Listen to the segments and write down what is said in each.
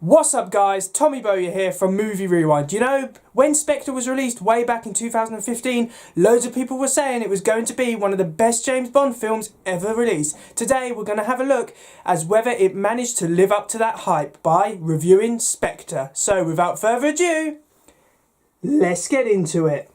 What's up guys, Tommy Bowyer here from Movie Rewind. You know, when Spectre was released way back in 2015, loads of people were saying it was going to be one of the best James Bond films ever released. Today we're going to have a look as whether it managed to live up to that hype by reviewing Spectre. So without further ado, let's get into it.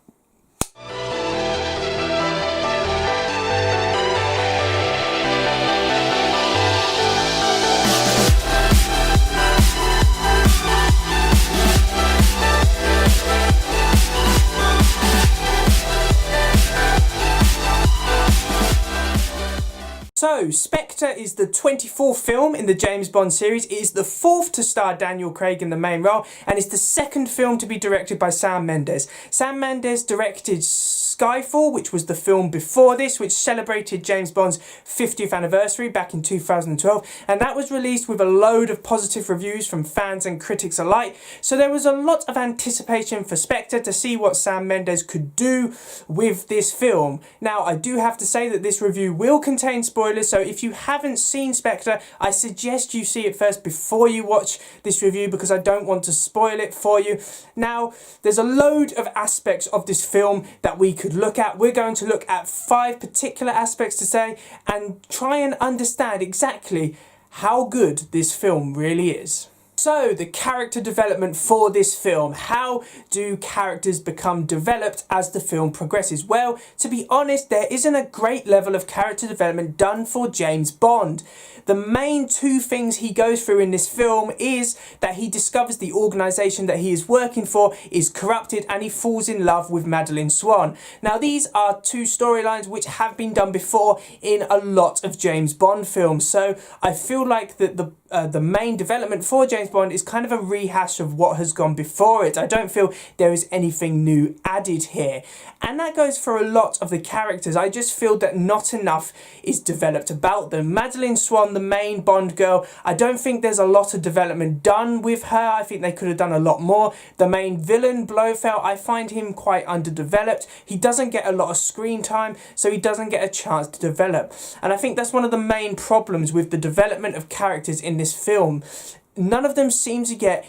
So, Spectre is the 24th film in the James Bond series. It is the 4th to star Daniel Craig in the main role, and it's the 2nd film to be directed by Sam Mendes. Sam Mendes directed Skyfall, which was the film before this, which celebrated James Bond's 50th anniversary back in 2012, and that was released with a load of positive reviews from fans and critics alike. So there was a lot of anticipation for Spectre to see what Sam Mendes could do with this film. Now, I do have to say that this review will contain spoilers, so if you haven't seen Spectre, I suggest you see it first before you watch this review because I don't want to spoil it for you. Now, there's a load of aspects of this film that we could look at. We're going to look at 5 particular aspects today and try and understand exactly how good this film really is. So, the character development for this film. How do characters become developed as the film progresses? Well, to be honest, there isn't a great level of character development done for James Bond. The main 2 things he goes through in this film is that he discovers the organisation that he is working for is corrupted and he falls in love with Madeleine Swann. Now, these are 2 storylines which have been done before in a lot of James Bond films. So, I feel like that the main development for James Bond is kind of a rehash of what has gone before it. I don't feel there is anything new added here. And that goes for a lot of the characters. I just feel that not enough is developed about them. Madeleine Swann, the main Bond girl, I don't think there's a lot of development done with her. I think they could have done a lot more. The main villain, Blofeld, I find him quite underdeveloped. He doesn't get a lot of screen time, so he doesn't get a chance to develop. And I think that's one of the main problems with the development of characters in this film. None of them seem to get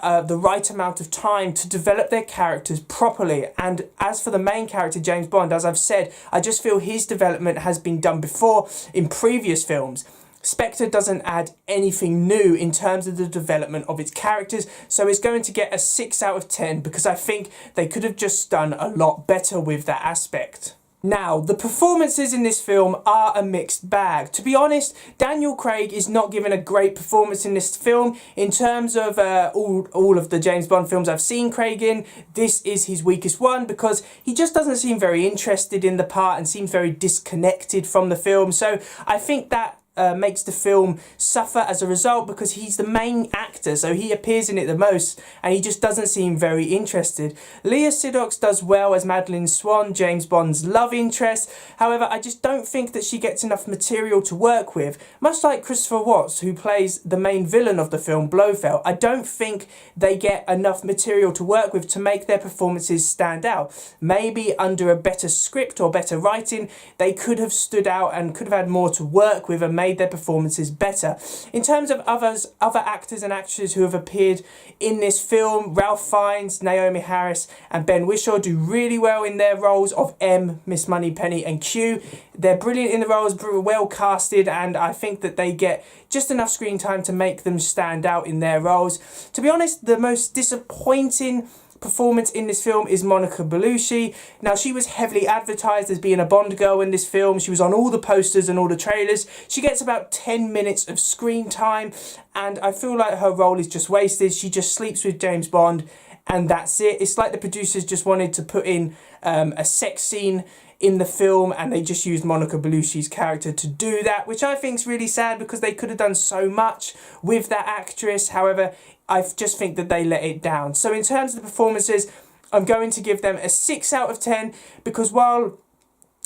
the right amount of time to develop their characters properly. And as for the main character, James Bond, as I've said, I just feel his development has been done before in previous films. Spectre doesn't add anything new in terms of the development of its characters, so it's going to get a 6 out of 10 because I think they could have just done a lot better with that aspect. Now, the performances in this film are a mixed bag. To be honest, Daniel Craig is not given a great performance in this film. In terms of all of the James Bond films I've seen Craig in, this is his weakest one because he just doesn't seem very interested in the part and seems very disconnected from the film. So I think that makes the film suffer as a result because he's the main actor, so he appears in it the most and he just doesn't seem very interested. Lea Seydoux does well as Madeleine Swann, James Bond's love interest. However, I just don't think that she gets enough material to work with. Much like Christoph Waltz, who plays the main villain of the film, Blofeld, I don't think they get enough material to work with to make their performances stand out. Maybe under a better script or better writing, they could have stood out and could have had more to work with and made their performances better. In terms of other actors and actresses who have appeared in this film, Ralph Fiennes, Naomie Harris and Ben Wishaw do really well in their roles of M, Miss Moneypenny and Q. They're brilliant in the roles, well casted, and I think that they get just enough screen time to make them stand out in their roles. To be honest, the most disappointing performance in this film is Monica Bellucci. Now, she was heavily advertised as being a Bond girl in this film. She was on all the posters and all the trailers. She gets about 10 minutes of screen time and I feel like her role is just wasted. She just sleeps with James Bond and that's it. It's like the producers just wanted to put in a sex scene in the film and they just used Monica Bellucci's character to do that, which I think is really sad because they could have done so much with that actress. However, I just think that they let it down. So in terms of the performances, I'm going to give them a 6 out of 10 because while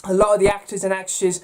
a lot of the actors and actresses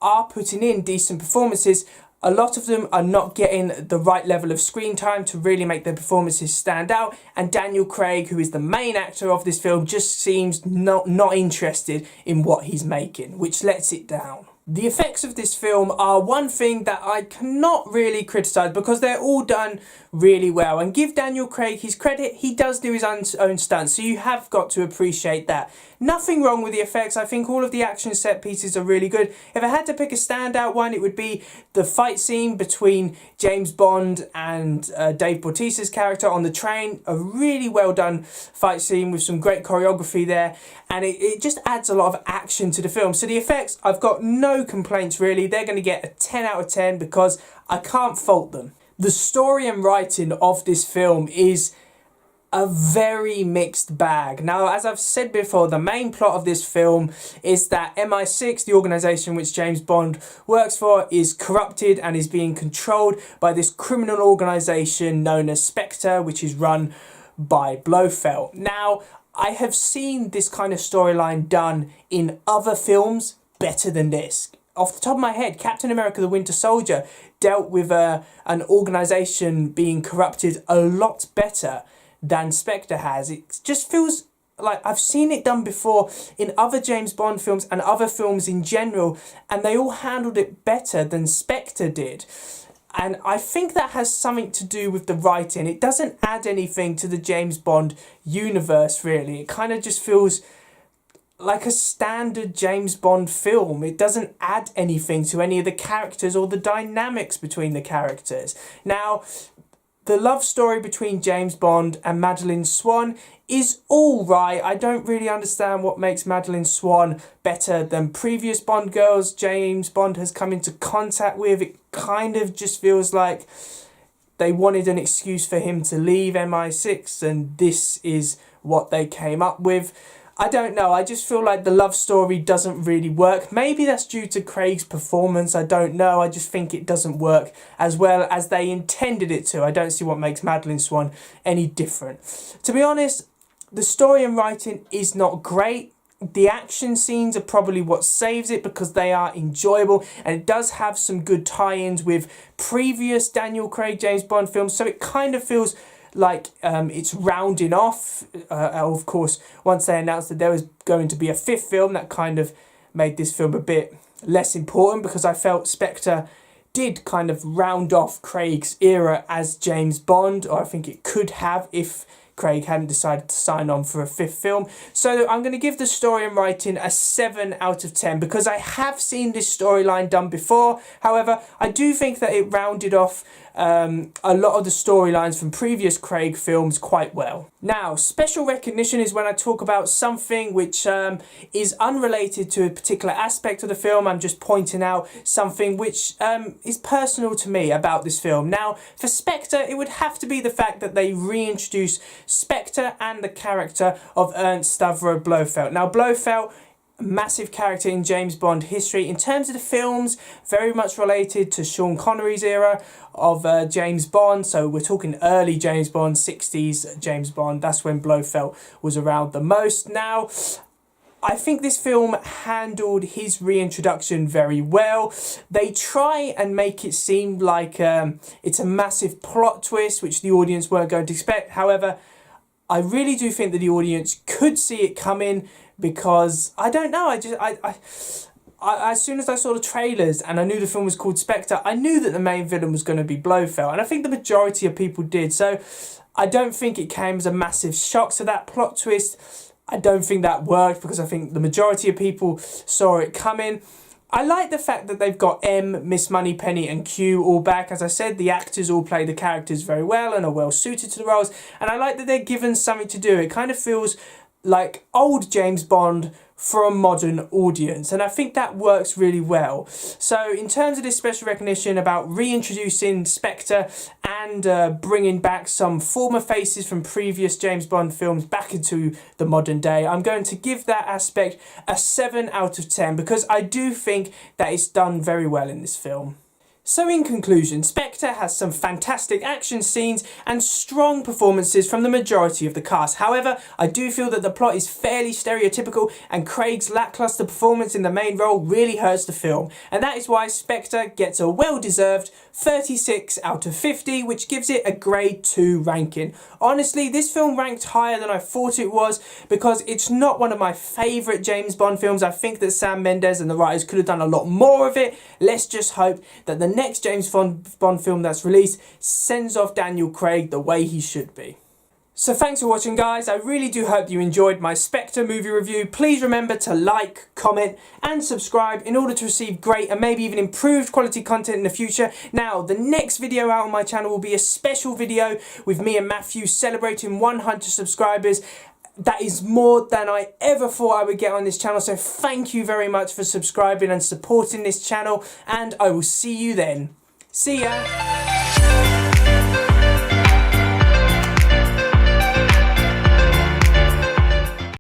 are putting in decent performances, a lot of them are not getting the right level of screen time to really make their performances stand out, and Daniel Craig, who is the main actor of this film, just seems not interested in what he's making, which lets it down. The effects of this film are one thing that I cannot really criticise because they're all done really well. And give Daniel Craig his credit, he does do his own stunts, so you have got to appreciate that. Nothing wrong with the effects. I think all of the action set pieces are really good. If I had to pick a standout one, it would be the fight scene between James Bond and Dave Bautista's character on the train. A really well done fight scene with some great choreography there, and it just adds a lot of action to the film. So the effects, I've got no complaints really. They're going to get a 10 out of 10 because I can't fault them. The story and writing of this film is a very mixed bag. Now, as I've said before, the main plot of this film is that MI6, the organisation which James Bond works for, is corrupted and is being controlled by this criminal organisation known as Spectre, which is run by Blofeld. Now, I have seen this kind of storyline done in other films better than this. Off the top of my head, Captain America the Winter Soldier dealt with an organisation being corrupted a lot better than Spectre has. It just feels like I've seen it done before in other James Bond films and other films in general, and they all handled it better than Spectre did. And I think that has something to do with the writing. It doesn't add anything to the James Bond universe, really. It kind of just feels like a standard James Bond film. It doesn't add anything to any of the characters or the dynamics between the characters. Now, the love story between James Bond and Madeleine Swann is all right. I don't really understand what makes Madeleine Swann better than previous Bond girls James Bond has come into contact with. It kind of just feels like they wanted an excuse for him to leave MI6, and this is what they came up with. I don't know, I just feel like the love story doesn't really work. Maybe that's due to Craig's performance, I don't know. I just think it doesn't work as well as they intended it to. I don't see what makes Madeleine Swann any different. To be honest, the story and writing is not great. The action scenes are probably what saves it because they are enjoyable, and it does have some good tie-ins with previous Daniel Craig James Bond films, so it kind of feels like it's rounding off. Of course, once they announced that there was going to be a fifth film, that kind of made this film a bit less important, because I felt Spectre did kind of round off Craig's era as James Bond, or I think it could have if Craig hadn't decided to sign on for a fifth film. So I'm going to give the story and writing a 7 out of 10 because I have seen this storyline done before. However, I do think that it rounded off a lot of the storylines from previous Craig films quite well. Now, special recognition is when I talk about something which is unrelated to a particular aspect of the film. I'm just pointing out something which is personal to me about this film. Now, for Spectre, it would have to be the fact that they reintroduced Spectre and the character of Ernst Stavro Blofeld. Now, Blofeld, massive character in James Bond history. In terms of the films, very much related to Sean Connery's era of James Bond. So we're talking early James Bond, 60s James Bond. That's when Blofeld was around the most. Now, I think this film handled his reintroduction very well. They try and make it seem like it's a massive plot twist, which the audience weren't going to expect. However, I really do think that the audience could see it coming, because I don't know, I as soon as I saw the trailers and I knew the film was called Spectre, I knew that the main villain was going to be Blofeld, and I think the majority of people did. So I don't think it came as a massive shock. So that plot twist, I don't think that worked, because I think the majority of people saw it coming. I like the fact that they've got M, Miss Moneypenny and Q all back. As I said, the actors all play the characters very well and are well suited to the roles. And I like that they're given something to do. It kind of feels like old James Bond for a modern audience, and I think that works really well. So in terms of this special recognition about reintroducing Spectre and bringing back some former faces from previous James Bond films back into the modern day, I'm going to give that aspect a 7 out of 10 because I do think that it's done very well in this film. So in conclusion, Spectre has some fantastic action scenes and strong performances from the majority of the cast. However, I do feel that the plot is fairly stereotypical, and Craig's lackluster performance in the main role really hurts the film. And that is why Spectre gets a well-deserved 36 out of 50, which gives it a grade 2 ranking. Honestly, this film ranked higher than I thought it was because it's not one of my favourite James Bond films. I think that Sam Mendes and the writers could have done a lot more of it. Let's just hope that the next James Bond film that's released sends off Daniel Craig the way he should be. So thanks for watching, guys. I really do hope you enjoyed my Spectre movie review. Please remember to like, comment and subscribe in order to receive great and maybe even improved quality content in the future. Now, the next video out on my channel will be a special video with me and Matthew celebrating 100 subscribers. That is more than I ever thought I would get on this channel. So thank you very much for subscribing and supporting this channel. And I will see you then. See ya.